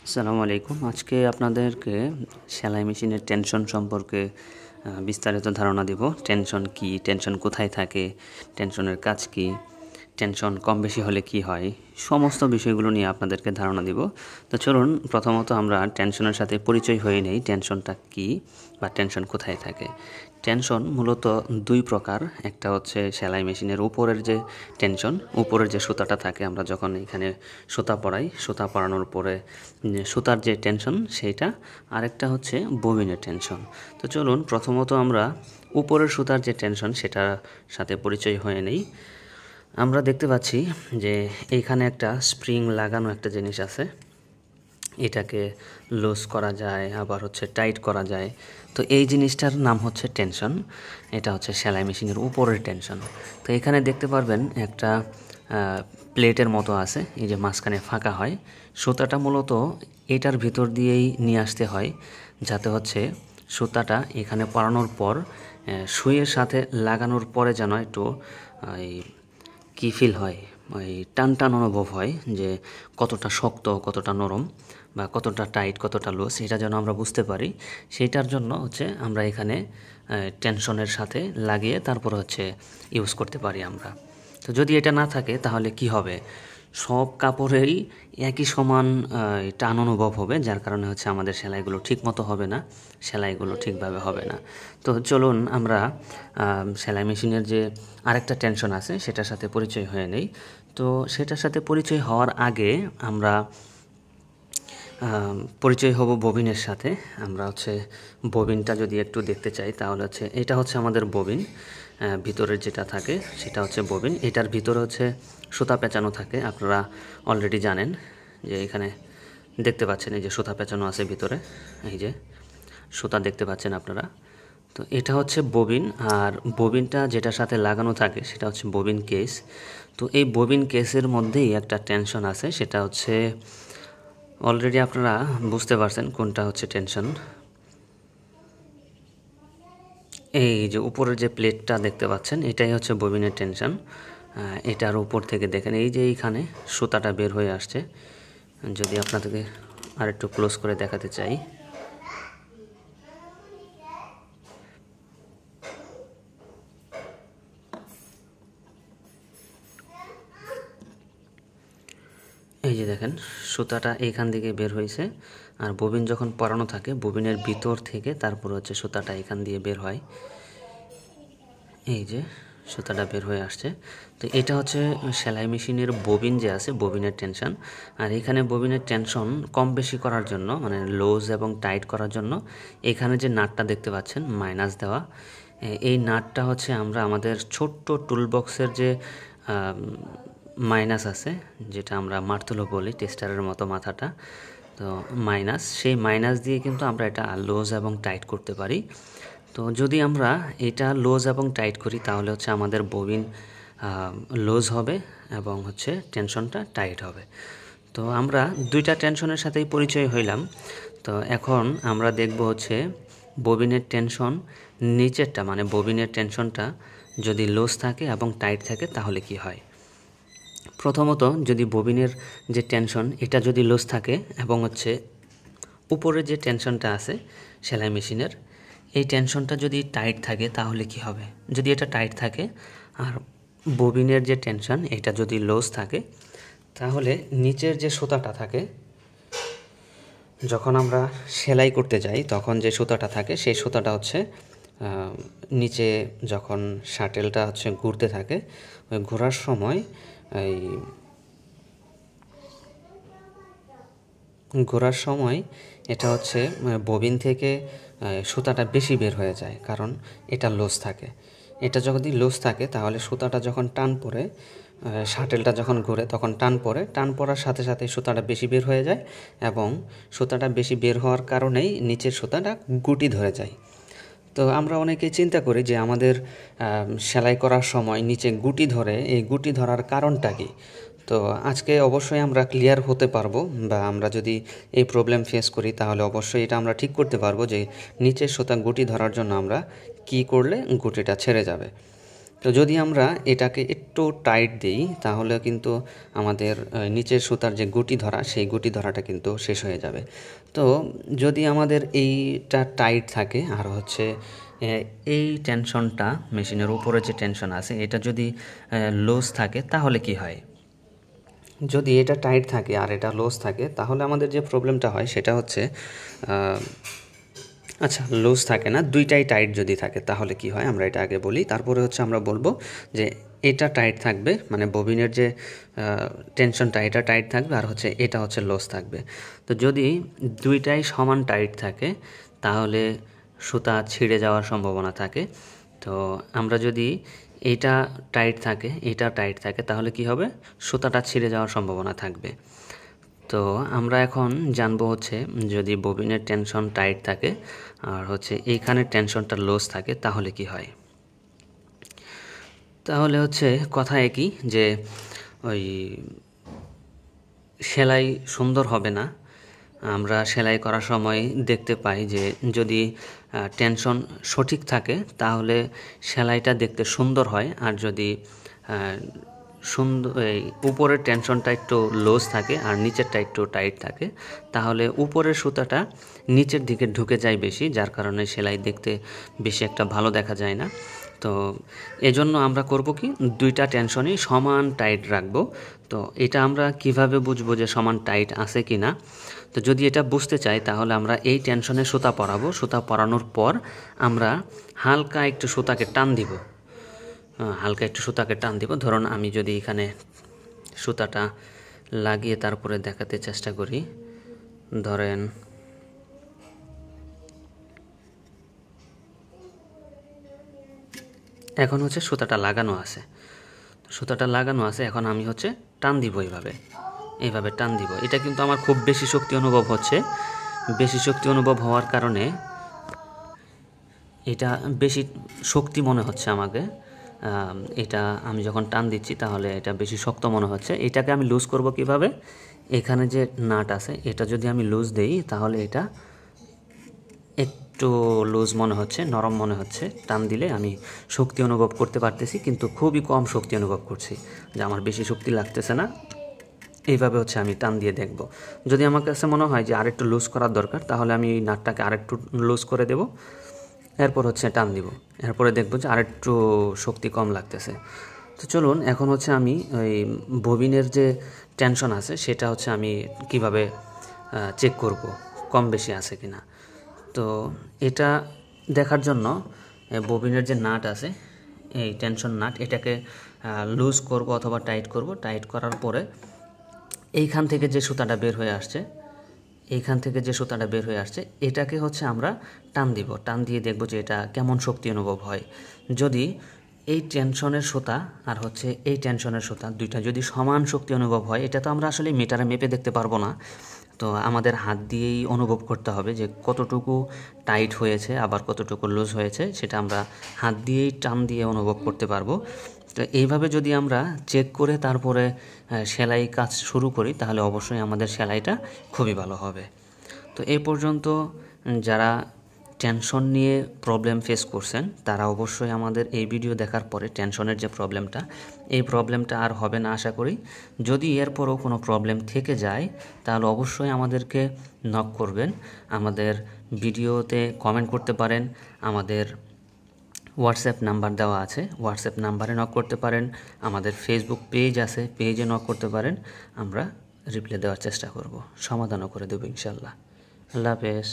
আসসালামু আলাইকুম। আজকে আপনাদেরকে সেলাই মেশিনের টেনশন সম্পর্কে বিস্তারিত ধারণা দেব। টেনশন কী, টেনশন কোথায় থাকে, টেনশনের কাজ কী, টেনশন কম বেশি হলে কি হয়, সমস্ত বিষয়গুলো নিয়ে আপনাদেরকে ধারণা দিব। তো চলুন প্রথমত আমরা টেনশনের সাথে পরিচয় হয়ে নেই, টেনশনটা কী বা টেনশন কোথায় থাকে। টেনশন মূলত দুই প্রকার। একটা হচ্ছে সেলাই মেশিনের উপরের যে টেনশন, উপরের যে সুতাটা থাকে, আমরা যখন এখানে সুতা পরাই, সুতা পরানোর পরে সুতার যে টেনশন সেইটা। আরেকটা হচ্ছে ববিনের টেনশন। তো চলুন প্রথমত আমরা উপরের সুতার যে টেনশন সেটার সাথে পরিচয় হয়ে নেই। আমরা দেখতে পাচ্ছি যে এইখানে একটা স্প্রিং লাগানো একটা জিনিস আছে। এটাকে লুজ করা যায়, আবার হচ্ছে টাইট করা যায়। তো এই জিনিসটার নাম হচ্ছে টেনশন। এটা হচ্ছে সেলাই মেশিনের উপরের টেনশন। তো এখানে দেখতে পারবেন একটা প্লেটের মতো আছে, এই যে মাঝখানে ফাঁকা হয়। সুতাটা মূলত এটার ভিতর দিয়েই নিয়ে আসতে হয়, যাতে হচ্ছে সুতাটা এখানে পরানোর পর সুইয়ের সাথে লাগানোর পরে যেন একটু কী ফিল হয়, ওই টান টান অনুভব হয়, যে কতটা শক্ত, কতটা নরম, বা কতটা টাইট, কতটা লুজ, এটা যেন আমরা বুঝতে পারি। সেইটার জন্য হচ্ছে আমরা এখানে টেনশনের সাথে লাগিয়ে তারপর হচ্ছে ইউজ করতে পারি আমরা। তো যদি এটা না থাকে তাহলে কি হবে, সব কাপড়েরই একই সমান টান অনুভব হবে, যার কারণে হচ্ছে আমাদের সেলাইগুলো ঠিক মতো হবে না, সেলাইগুলো ঠিকভাবে হবে না। তো চলুন আমরা সেলাই মেশিনের যে আরেকটা টেনশন আছে সেটার সাথে পরিচয় হয়ে নেই। তো সেটার সাথে পরিচয় হওয়ার আগে আমরা পরিচয় হব ববিনের সাথে। আমরা হচ্ছে ববিনটা যদি একটু দেখতে চাই তাহলে হচ্ছে এটা হচ্ছে আমাদের ববিন। ভিতরের যেটা থাকে সেটা হচ্ছে ববিন। এটার ভিতরে হচ্ছে সুতা পেঁচানো থাকে। আপনারা অলরেডি জানেন যে এখানে দেখতে পাচ্ছেন এই যে সুতা পেঁচানো আছে ভিতরে, এই যে সুতা দেখতে পাচ্ছেন আপনারা। তো এটা হচ্ছে ববিন, আর ববিনটা যেটার সাথে লাগানো থাকে সেটা হচ্ছে ববিন কেস। তো এই ববিন কেসের মধ্যেই একটা টেনশন আছে, সেটা হচ্ছে অলরেডি আপনারা বুঝতে পারছেন কোনটা হচ্ছে টেনশন। এই যে উপরের যে প্লেটটা দেখতে পাচ্ছেন এটাই হচ্ছে ববিনের টেনশন। এটার উপর থেকে দেখেন এই যে এইখানে সুতাটা বের হয়ে আসছে। যদি আপনাদেরকে আর একটু ক্লোজ করে দেখাতে চাই, এই যে দেখেন সুতাটা এইখান থেকে বের হয়েছে। আর ববিন যখন পরানো থাকে ববিনের ভিতর থেকে তারপর হচ্ছে সুতাটা এখান দিয়ে বের হয়। এই যে সুতাটা বের হয়ে আসছে। তো এটা হচ্ছে সেলাই মেশিনের ববিন যে আছে, ববিনের টেনশন। আর এখানে ববিনের টেনশন কম বেশি করার জন্য, মানে লুজ এবং টাইট করার জন্য এখানে যে নাটটা দেখতে পাচ্ছেন মাইনাস দেওয়া, এই নাটটা হচ্ছে আমরা আমাদের ছোট্ট টুলবক্সের যে মাইনাস আছে, যেটা আমরা মারতুলো বলি, টেস্টারের মতো মাথাটা, তো মাইনাস, সেই মাইনাস দিয়ে কিন্তু আমরা এটা লুজ এবং টাইট করতে পারি। তো যদি আমরা এটা লুজ এবং টাইট করি তাহলে হচ্ছে আমাদের ববিন লুজ হবে এবং হচ্ছে টেনশনটা টাইট হবে। তো আমরা দুইটা টেনশনের সাথেই পরিচয় হইলাম। তো এখন আমরা দেখব হচ্ছে ববিনের টেনশন নিচেরটা, মানে ববিনের টেনশনটা যদি লুজ থাকে এবং টাইট থাকে তাহলে কি হয়। প্রথমত যদি ববিনের যে টেনশন এটা যদি লুজ থাকে এবং হচ্ছে উপরে যে টেনশনটা আছে সেলাই মেশিনের, এই টেনশনটা যদি টাইট থাকে তাহলে কি হবে। যদি এটা টাইট থাকে আর ববিনের যে টেনশন এটা যদি লুজ থাকে, তাহলে নিচের যে সুতাটা থাকে, যখন আমরা সেলাই করতে যাই তখন যে সুতাটা থাকে সেই সুতাটা হচ্ছে নিচে যখন শাটেলটা হচ্ছে ঘুরতে থাকে, ওই ঘোরার সময় এই ঘোরার সময় এটা হচ্ছে ববিন থেকে সুতাটা বেশি বের হয়ে যায়, কারণ এটা লুজ থাকে। এটা যদি লুজ থাকে তাহলে সুতাটা যখন টান পড়ে, শাটেলটা যখন ঘুরে তখন টান পড়ে, টান পড়ার সাথে সাথে সুতাটা বেশি বের হয়ে যায় এবং সুতাটা বেশি বের হওয়ার কারণেই নিচের সুতাটা গুটি ধরে যায়। তো আমরা অনেকেই চিন্তা করি যে আমাদের সেলাই করার সময় নিচে গুটি ধরে, এই গুটি ধরার কারণটা কী। তো আজকে অবশ্যই আমরা ক্লিয়ার হতে পারবো, বা আমরা যদি এই প্রবলেম ফেস করি তাহলে অবশ্যই এটা আমরা ঠিক করতে পারবো যে নিচের সুতা গুটি ধরার জন্য আমরা কি করলে গুটিটা ছেড়ে যাবে। তো তো যদি আমরা এটাকে একটু টাইট দিই তাহলে কিন্তু আমাদের নিচের সুতার যে গুটি ধরা সেই গুটি ধরাটা কিন্তু শেষ হয়ে যাবে। তো যদি আমাদের এইটা টাইট থাকে আর হচ্ছে এই টেনশনটা মেশিনের উপরে যে টেনশন আছে এটা যদি লুজ থাকে তাহলে কি হয়? যদি এটা টাইট থাকে আর এটা লুজ থাকে তাহলে আমাদের যে প্রবলেমটা হয় সেটা হচ্ছে আচ্ছা, লুজ থাকে না, দুইটাই টাইট যদি থাকে তাহলে কি হয় আমরা এটা আগে বলি, তারপরে হচ্ছে আমরা বলবো যে এটা টাইট থাকবে, মানে ববিনের যে টেনশনটা এটা টাইট থাকবে আর হচ্ছে এটা হচ্ছে লুজ থাকবে। তো যদি দুইটাই সমান টাইট থাকে তাহলে সুতা ছিঁড়ে যাওয়ার সম্ভাবনা থাকে। তো আমরা যদি এটা টাইট থাকে এটা টাইট থাকে তাহলে কি হবে? সুতাটা ছিঁড়ে যাওয়ার সম্ভাবনা থাকবে। তো আমরা এখন জানবো হচ্ছে যদি ববিনের টেনশন টাইট থাকে আর হচ্ছে এইখানে টেনশনটা লুজ থাকে তাহলে কি হয়। তাহলে হচ্ছে কথা একই যে ওই সেলাই সুন্দর হবে না। আমরা সেলাই করার সময় দেখতে পাই যে যদি টেনশন সঠিক থাকে তাহলে সেলাইটা দেখতে সুন্দর হয়, আর যদি সুন্দর এই উপরের টেনশনটা একটু লুজ থাকে আর নিচেরটা একটু টাইট থাকে তাহলে উপরের সুতাটা নিচের দিকে ঢুকে যায় বেশি, যার কারণে সেলাই দেখতে বেশি একটা ভালো দেখা যায় না। তো এজন্য আমরা করব কি, দুইটা টেনশনই সমান টাইট রাখবো। তো এটা আমরা কিভাবে বুঝবো যে সমান টাইট আছে কি না? তো যদি এটা বুঝতে চাই তাহলে আমরা এই টেনশনে সুতা পরাবো, সুতা পরানোর পর আমরা হালকা একটু সুতাকে টান দিব, হালকা একটু সুতাকে টান দিব। ধরুন আমি যদি এখানে সুতাটা লাগিয়ে তারপরে দেখাতে চেষ্টা করি, ধরেন এখন হচ্ছে সুতাটা লাগানো আছে, সুতাটা লাগানো আছে, এখন আমি হচ্ছে টান দিব, এইভাবে টান দিব। এটা কিন্তু আমার খুব বেশি শক্তি অনুভব হচ্ছে, বেশি শক্তি অনুভব হওয়ার কারণে এটা বেশি শক্তি মনে হচ্ছে আমাকে। এটা আমি যখন টান দিচ্ছি তাহলে এটা বেশি শক্ত মনে হচ্ছে। এটাকে আমি লুজ করব কিভাবে? এখানে যে নাট আছে এটা যদি আমি লুজ দেই তাহলে এটা একটু লুজ মনে হচ্ছে, নরম মনে হচ্ছে। টান দিলে আমি শক্তি অনুভব করতে পারতেছি, কিন্তু খুবই কম শক্তি অনুভব করছি, যে আমার বেশি শক্তি লাগতেছে না। এইভাবে হচ্ছে আমি টান দিয়ে দেখব। যদি আমার কাছে মনে হয় যে আরেকটু লুজ করার দরকার তাহলে আমি এই নাটটাকে আরেকটু লুজ করে দেব, এরপর হচ্ছে টান দিব, এরপরে দেখব যে আরেকটু শক্তি কম লাগতেছে। তো চলুন এখন হচ্ছে আমি ওই ববিনের যে টেনশন আছে সেটা হচ্ছে আমি কিভাবে চেক করব কম বেশি আছে কিনা। তো এটা দেখার জন্য ববিনের যে নাট আছে, এই টেনশন নাট, এটাকে লুজ করব অথবা টাইট করব। টাইট করার পরে এইখান থেকে যে সুতাটা বের হয়ে আসছে, এইখান থেকে যে সুতাটা বের হয়ে আসছে এটাকে হচ্ছে আমরা টান দিব। টান দিয়ে দেখব যে এটা কেমন শক্তি অনুভব হয়। যদি এই টেনশনের সুতা আর হচ্ছে এই টেনশনের সুতা দুইটা যদি সমান শক্তি অনুভব হয়, এটা তো আমরা আসলে মিটারে মেপে দেখতে পারবো না, তো আমাদের হাত দিয়েই অনুভব করতে হবে যে কতটুকু টাইট হয়েছে আবার কতটুকু লুজ হয়েছে, সেটা আমরা হাত দিয়েই টান দিয়ে অনুভব করতে পারবো। তো এইভাবে যদি আমরা চেক করে তারপরে সেলাই কাজ শুরু করি তাহলে অবশ্যই আমাদের সেলাইটা খুবই ভালো হবে। তো এই পর্যন্ত যারা টেনশন নিয়ে প্রবলেম ফেস করছেন তারা অবশ্যই আমাদের এই ভিডিও দেখার পরে টেনশনের যে প্রবলেমটা, এই প্রবলেমটা আর হবে না আশা করি। যদি এরপরও কোনো প্রবলেম থেকে যায় তাহলে অবশ্যই আমাদেরকে নক করবেন, আমাদের ভিডিওতে কমেন্ট করতে পারেন, আমাদের হোয়াটসঅ্যাপ নাম্বার দেওয়া আছে, হোয়াটসঅ্যাপ নাম্বারে নক করতে পারেন, আমাদের ফেসবুক পেজ আছে, পেজে নক করতে পারেন। আমরা রিপ্লাই দেওয়ার চেষ্টা করব, সমাধানও করে দেবো ইনশাল্লাহ। আল্লাহ হাফেজ।